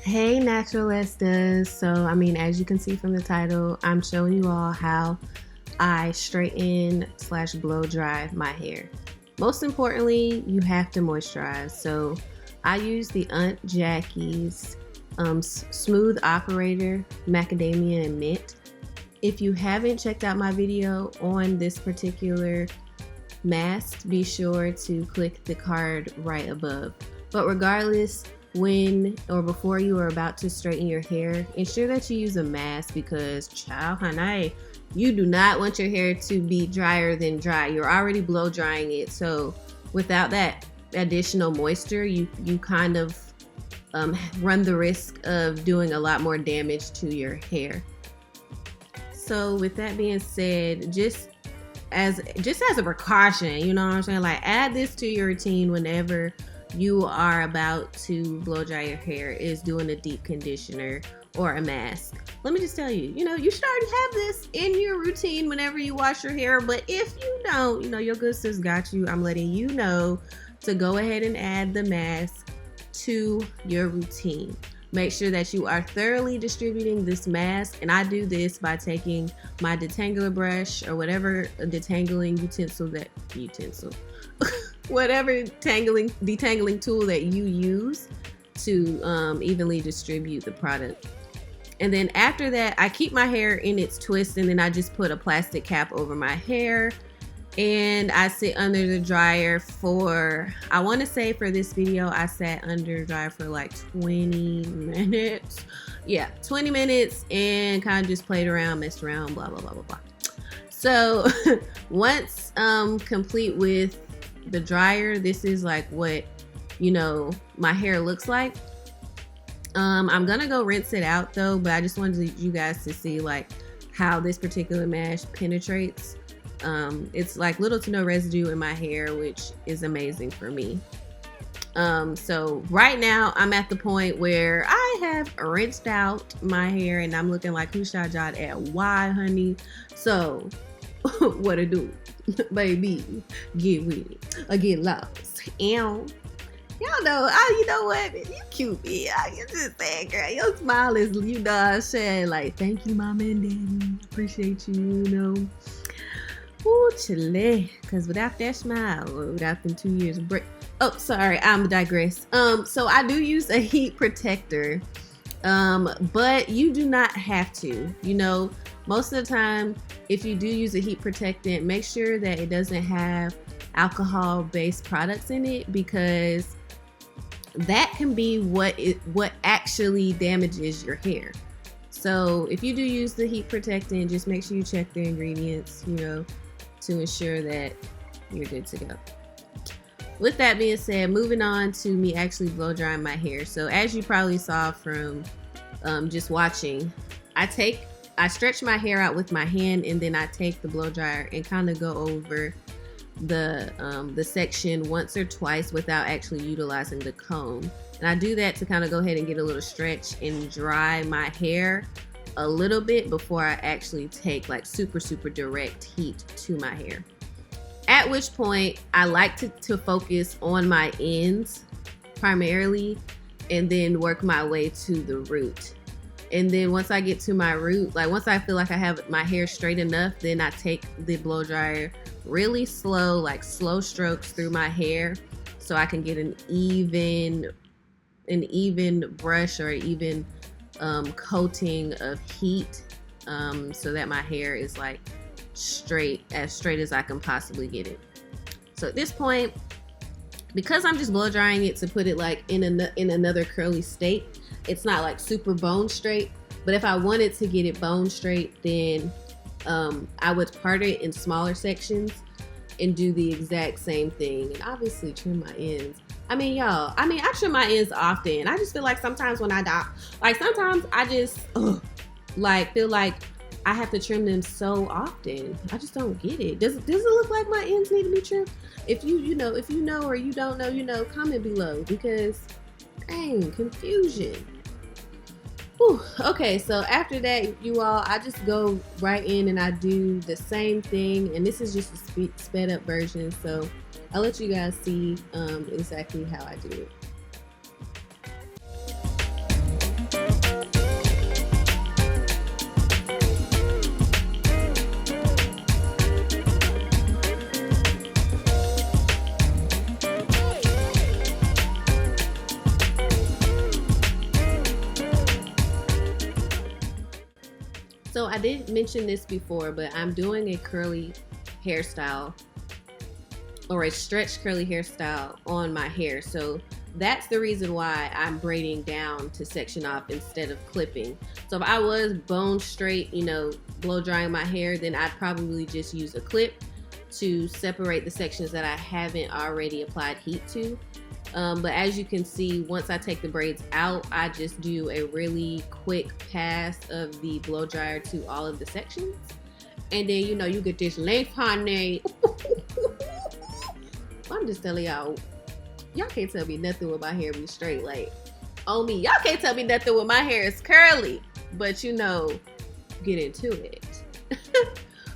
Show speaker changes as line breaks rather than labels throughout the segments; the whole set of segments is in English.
Hey naturalistas, so as you can see from the title, I'm showing you all how I straighten slash blow dry my hair. Most importantly, you have to moisturize. So I use the Aunt Jackie's Smooth Operator Macadamia and Mint. If you haven't checked out my video on this particular mask, be sure to click the card right above. But regardless, when or before you are about to straighten your hair, ensure that you use a mask because child honey, you do not want your hair to be drier than dry. You're already blow drying it, so without that additional moisture, you kind of run the risk of doing a lot more damage to your hair. So with that being said, just as a precaution, you know what I'm saying, like add this to your routine whenever you are about to blow dry your hair, is doing a deep conditioner or a mask. Let me just tell you, you should already have this in your routine whenever you wash your hair, but if you don't, your good sis got you. I'm letting you know to go ahead and add the mask to your routine. Make sure that you are thoroughly distributing this mask, and I do this by taking my detangler brush or whatever detangling utensil whatever detangling tool that you use to evenly distribute the product. And then after that, I keep my hair in its twist, and then I just put a plastic cap over my hair, and I sit under the dryer for, I want to say for this video, I sat under the dryer for like 20 minutes. Yeah, 20 minutes, and kind of just played around, messed around, blah, blah, blah, blah, blah. So once complete with the dryer, this is like what my hair looks like. I'm gonna go rinse it out though, but I just wanted you guys to see like how this particular mask penetrates. It's like little to no residue in my hair, which is amazing for me. So right now I'm at the point where I have rinsed out my hair and I'm looking like who shot Jod at why, honey. So what to do? Baby, get with it or get lost. Y'all know, you know what? You cute, yeah. You just saying, girl. Your smile is, I'm saying, like, thank you, mama and daddy. Appreciate you, Ooh, chile. Because without that smile, or without them 2 years of break. Oh, sorry, I'm digress. So I do use a heat protector, but you do not have to. Most of the time, if you do use a heat protectant, make sure that it doesn't have alcohol-based products in it, because that can be what actually damages your hair. So if you do use the heat protectant, just make sure you check the ingredients, to ensure that you're good to go. With that being said, moving on to me actually blow drying my hair. So as you probably saw from just watching, I stretch my hair out with my hand, and then I take the blow dryer and kind of go over the section once or twice without actually utilizing the comb. And I do that to kind of go ahead and get a little stretch and dry my hair a little bit before I actually take like super direct heat to my hair. At which point I like to focus on my ends primarily, and then work my way to the root. And then once I get to my root, like once I feel like I have my hair straight enough, then I take the blow dryer really slow, like slow strokes through my hair, so I can get an even brush or even coating of heat, so that my hair is like as straight as I can possibly get it. So at this point, because I'm just blow drying it to put it like in another curly state, it's not like super bone straight. But if I wanted to get it bone straight, then I would part it in smaller sections and do the exact same thing, and obviously trim my ends. Y'all, I trim my ends often. I just feel like sometimes when sometimes I just feel like I have to trim them so often. I just don't get it. Does it look like my ends need to be trimmed? If you know or you don't know, comment below, because dang, confusion. Whew. Okay, so after that, you all, I just go right in and I do the same thing, and this is just a sped up version, so I'll let you guys see exactly how I do it. So I didn't mention this before, but I'm doing a curly hairstyle, or a stretch curly hairstyle on my hair. So that's the reason why I'm braiding down to section off instead of clipping. So if I was bone straight, you know, blow drying my hair, then I'd probably just use a clip to separate the sections that I haven't already applied heat to. But as you can see, once I take the braids out, I just do a really quick pass of the blow dryer to all of the sections. And then, you know, you get this length, honey. I'm just telling y'all, y'all can't tell me nothing with my hair be straight. Like, on me, y'all can't tell me nothing with my hair is curly. But, you know, get into it.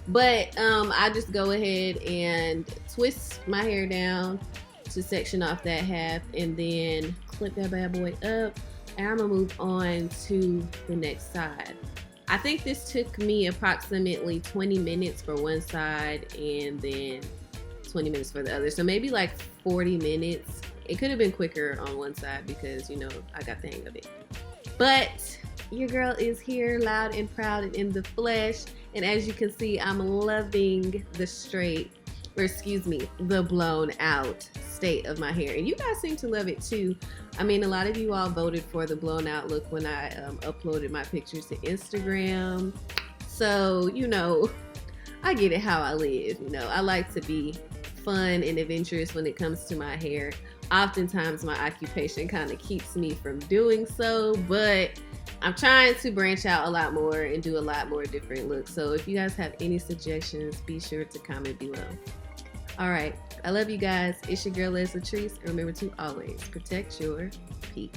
But I just go ahead and twist my hair down to section off that half, and then clip that bad boy up, and I'm gonna move on to the next side. I think this took me approximately 20 minutes for one side and then 20 minutes for the other, so maybe like 40 minutes. It could have been quicker on one side because, you know, I got the hang of it. But your girl is here, loud and proud and in the flesh, and as you can see, I'm loving the straight, or excuse me, the blown out state of my hair. And you guys seem to love it too. I mean, a lot of you all voted for the blown out look when I uploaded my pictures to Instagram. So, you know, I get it how I live. You know, I like to be fun and adventurous when it comes to my hair. Oftentimes my occupation kind of keeps me from doing so, but I'm trying to branch out a lot more and do a lot more different looks. So if you guys have any suggestions, be sure to comment below. All right, I love you guys. It's your girl, LATRICE, and remember to always protect your peace.